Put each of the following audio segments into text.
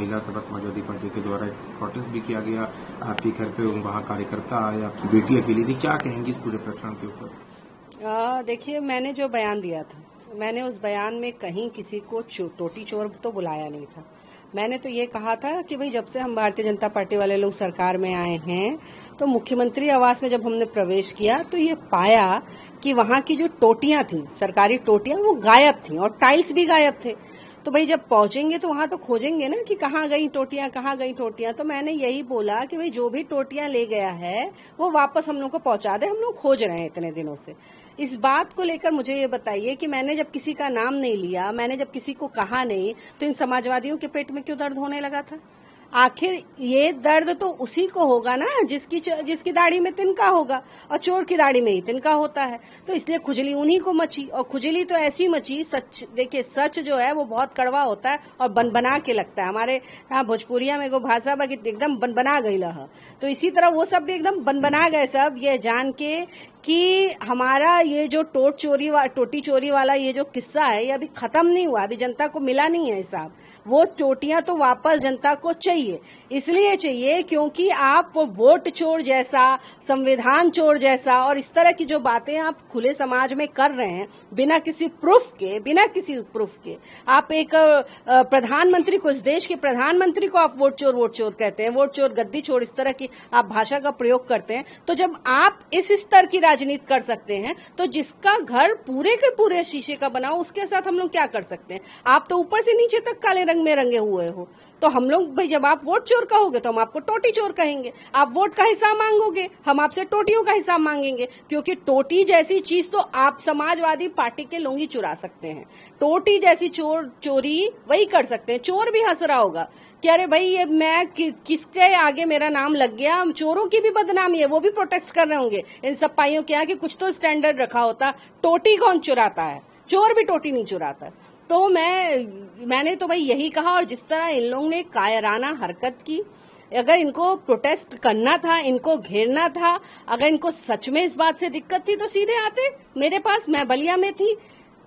महिला सभा समाजवादी पार्टी के द्वारा एक प्रोटेस्ट भी किया गया आपके घर पे, वहाँ कार्यकर्ता आए, आपकी बेटी अकेली थी, क्या कहेंगी इस पूरे प्रकरण के ऊपर? देखिए, मैंने जो बयान दिया था, मैंने उस बयान में कहीं किसी को टोटी चोर तो बुलाया नहीं था। मैंने तो ये कहा था कि भाई जब से हम भारतीय जनता पार्टी वाले लोग सरकार में आए हैं तो मुख्यमंत्री आवास में जब हमने प्रवेश किया तो ये पाया कि वहाँ की जो टोटियां थी, सरकारी टोटियां, वो गायब थी और टाइल्स भी गायब थे। तो भाई जब पहुंचेंगे तो वहां तो खोजेंगे ना कि कहाँ गई टोटियां, कहाँ गई टोटियां। तो मैंने यही बोला कि भाई जो भी टोटियां ले गया है वो वापस हम लोग को पहुंचा दे, हम लोग खोज रहे हैं इतने दिनों से। इस बात को लेकर मुझे ये बताइए कि मैंने जब किसी का नाम नहीं लिया, मैंने जब किसी को कहा नहीं, तो इन समाजवादियों के पेट में क्यों दर्द होने लगा था? आखिर ये दर्द तो उसी को होगा ना जिसकी दाढ़ी में तिनका होगा, और चोर की दाढ़ी में ही तिनका होता है। तो इसलिए खुजली उन्हीं को मची, और खुजली तो ऐसी मची, सच देखिए, सच जो है वो बहुत कड़वा होता है और बनबना के लगता है। हमारे यहाँ भोजपुरिया में एगो भाषा बा कि एकदम बनबना गई लहा, तो इसी तरह वो सब भी एकदम बनबना गए सब, ये जान के कि हमारा ये जो टोटी चोरी वाला ये जो किस्सा है ये अभी खत्म नहीं हुआ, अभी जनता को मिला नहीं है हिसाब। वो टोटियां तो वापस जनता को चाहिए, इसलिए चाहिए क्योंकि आप वो वोट चोर जैसा, संविधान चोर जैसा और इस तरह की जो बातें आप खुले समाज में कर रहे हैं बिना किसी प्रूफ के, आप एक प्रधानमंत्री को, इस देश के प्रधानमंत्री को आप वोट चोर कहते हैं, वोट चोर, गद्दी चोर, इस तरह की आप भाषा का प्रयोग करते हैं। तो जब आप इस स्तर की राजनीति कर सकते हैं तो जिसका घर पूरे के पूरे शीशे का बना हो उसके साथ हम लोग क्या कर सकते हैं? आप तो ऊपर से नीचे तक काले रंग में रंगे हुए हो। तो हम लोग भाई जब आप वोट चोर कहोगे तो हम आपको टोटी चोर कहेंगे, आप वोट का हिसाब मांगोगे, हम आपसे टोटियों का हिसाब मांगेंगे, क्योंकि टोटी जैसी चीज तो आप समाजवादी पार्टी के लोग ही चुरा सकते हैं। टोटी जैसी चोरी वही कर सकते हैं। चोर भी हंस रहा होगा कि अरे भाई ये मैं किसके आगे मेरा नाम लग गया। चोरों की भी बदनामी है, वो भी प्रोटेस्ट कर रहे होंगे इन सब पाइयों के यहाँ कि कुछ तो स्टैंडर्ड रखा होता। टोटी कौन चुराता है? चोर भी टोटी नहीं चुराता। तो मैंने तो भाई यही कहा, और जिस तरह इन लोगों ने कायराना हरकत की, अगर इनको प्रोटेस्ट करना था, इनको घेरना था, अगर इनको सच में इस बात से दिक्कत थी तो सीधे आते मेरे पास, मैं बलिया में थी।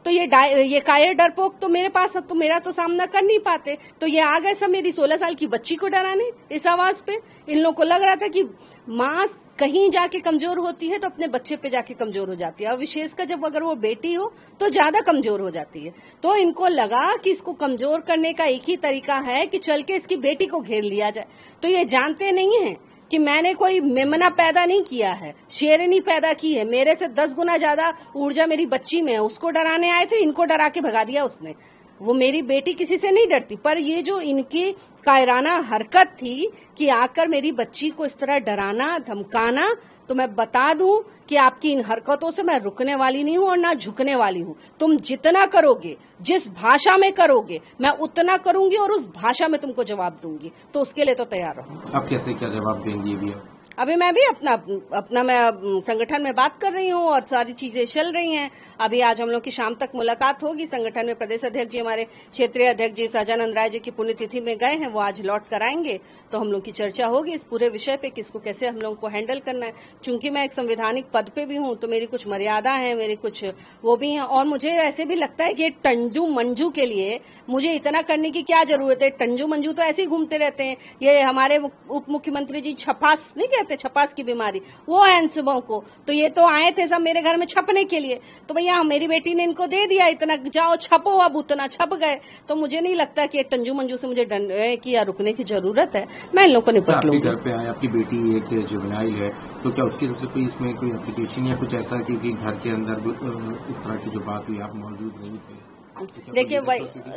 तो ये कायर डरपोक तो मेरे पास, तो मेरा तो सामना कर नहीं पाते। तो ये आ गए सब मेरी 16 साल की बच्ची को डराने इस आवाज पे। इन लोगों को लग रहा था कि माँ कहीं जाके कमजोर होती है तो अपने बच्चे पे जाके कमजोर हो जाती है, और विशेषकर जब अगर वो बेटी हो तो ज्यादा कमजोर हो जाती है। तो इनको लगा कि इसको कमजोर करने का एक ही तरीका है कि चल के इसकी बेटी को घेर लिया जाए। तो ये जानते नहीं है कि मैंने कोई मेमना पैदा नहीं किया है, शेरनी पैदा की है। मेरे से 10 गुना ज्यादा ऊर्जा मेरी बच्ची में है। उसको डराने आए थे, इनको डरा के भगा दिया उसने। वो मेरी बेटी किसी से नहीं डरती, पर ये जो इनकी कायराना हरकत थी कि आकर मेरी बच्ची को इस तरह डराना, धमकाना, तो मैं बता दूं कि आपकी इन हरकतों से मैं रुकने वाली नहीं हूं और ना झुकने वाली हूं। तुम जितना करोगे, जिस भाषा में करोगे, मैं उतना करूंगी और उस भाषा में तुमको जवाब दूंगी। तो उसके लिए तो तैयार रहो। आप कैसे क्या जवाब देंगी भी? अभी मैं भी अपना मैं संगठन में बात कर रही हूँ और सारी चीजें चल रही हैं। अभी आज हम लोग की शाम तक मुलाकात होगी। संगठन में प्रदेश अध्यक्ष जी, हमारे क्षेत्रीय अध्यक्ष जी सहजानंद राय जी की पुण्यतिथि में गए हैं, वो आज लौट कर आएंगे, तो हम लोग की चर्चा होगी इस पूरे विषय पे, किसको कैसे हम लोग को हैंडल करना है। चूंकि मैं एक संवैधानिक पद पे भी हूँ तो मेरी कुछ मर्यादा है, मेरी कुछ वो भी है, और मुझे ऐसे भी लगता है कि टंजू मंजू के लिए मुझे इतना करने की क्या जरूरत है। टंजू मंजू तो ऐसे ही घूमते रहते हैं। ये हमारे उप मुख्यमंत्री जी छपास नहीं कहते, छपास की बीमारी वो है इन सबों को। तो ये तो आए थे सब मेरे घर में छपने के लिए, तो भैया मेरी बेटी ने इनको दे दिया, इतना जाओ छपो, अब उतना छप गए। तो मुझे नहीं लगता कि टंजू मंजू से मुझे डरने की या रुकने की जरूरत है। मैं इन लोगों को निपट लूंगी। घर पे आए, आपकी बेटी एक जुवेनाइल है, तो क्या उसकी तरफ से कोई इसमें कोई एप्लीकेशन या कुछ ऐसा, क्योंकि घर के अंदर इस तरह की जो बात हुई आप मौजूद नहीं थे?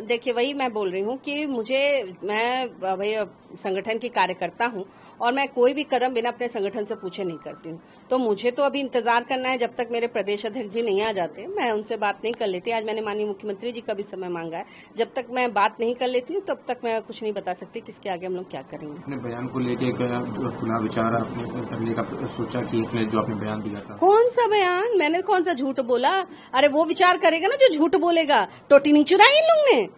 देखिए वही मैं बोल रही हूँ कि मैं भाई संगठन की कार्यकर्ता हूँ और मैं कोई भी कदम बिना अपने संगठन से पूछे नहीं करती हूँ। तो मुझे तो अभी इंतजार करना है जब तक मेरे प्रदेश अध्यक्ष जी नहीं आ जाते, मैं उनसे बात नहीं कर लेती। आज मैंने माननीय मुख्यमंत्री जी का भी समय मांगा है, जब तक मैं बात नहीं कर लेती हूँ तब तक मैं कुछ नहीं बता सकती किसके आगे हम लोग क्या करेंगे। अपने बयान को लेके पुनः विचार करने का सोचा कि जो आपने बयान दिया था? कौन सा बयान? मैंने कौन सा झूठ बोला? अरे वो विचार करेगा ना जो झूठ बोलेगा। टोटी नहीं चुराई इन लोग ने,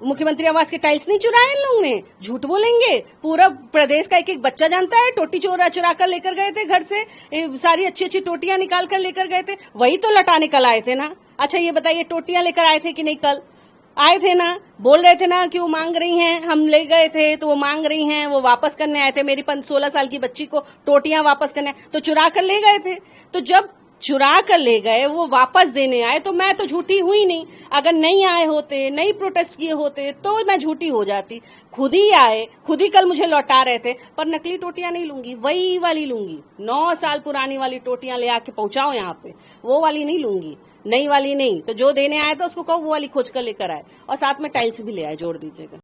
मुख्यमंत्री आवास के टाइल्स नहीं चुराए इन लोगों ने, झूठ बोलेंगे। पूरा प्रदेश का एक एक बच्चा जानता है टोटी चुरा कर लेकर गए थे घर से, सारी अच्छी अच्छी टोटियां निकाल कर लेकर गए थे, वही तो लटा निकल आए थे ना। अच्छा ये बताइए टोटियां लेकर आए थे कि नहीं कल? आए थे ना, बोल रहे थे ना कि वो मांग रही हैं, हम ले गए थे तो वो मांग रही हैं, वो वापस करने आए थे। मेरी 16 साल की बच्ची को टोटियां वापस करने तो चुरा कर ले गए थे। तो जब चुरा कर ले गए, वो वापस देने आए, तो मैं तो झूठी हुई नहीं। अगर नहीं आए होते, नहीं प्रोटेस्ट किए होते तो मैं झूठी हो जाती। खुद ही आए, खुद ही कल मुझे लौटा रहे थे। पर नकली टोटियां नहीं लूंगी, वही वाली लूंगी। 9 साल पुरानी वाली टोटियां ले आके पहुंचाओ यहाँ पे, वो वाली नहीं लूंगी, नई वाली नहीं। तो जो देने आया था उसको कहो वो वाली खोज कर लेकर आए, और साथ में टाइल्स भी ले आए, जोड़ दीजिएगा।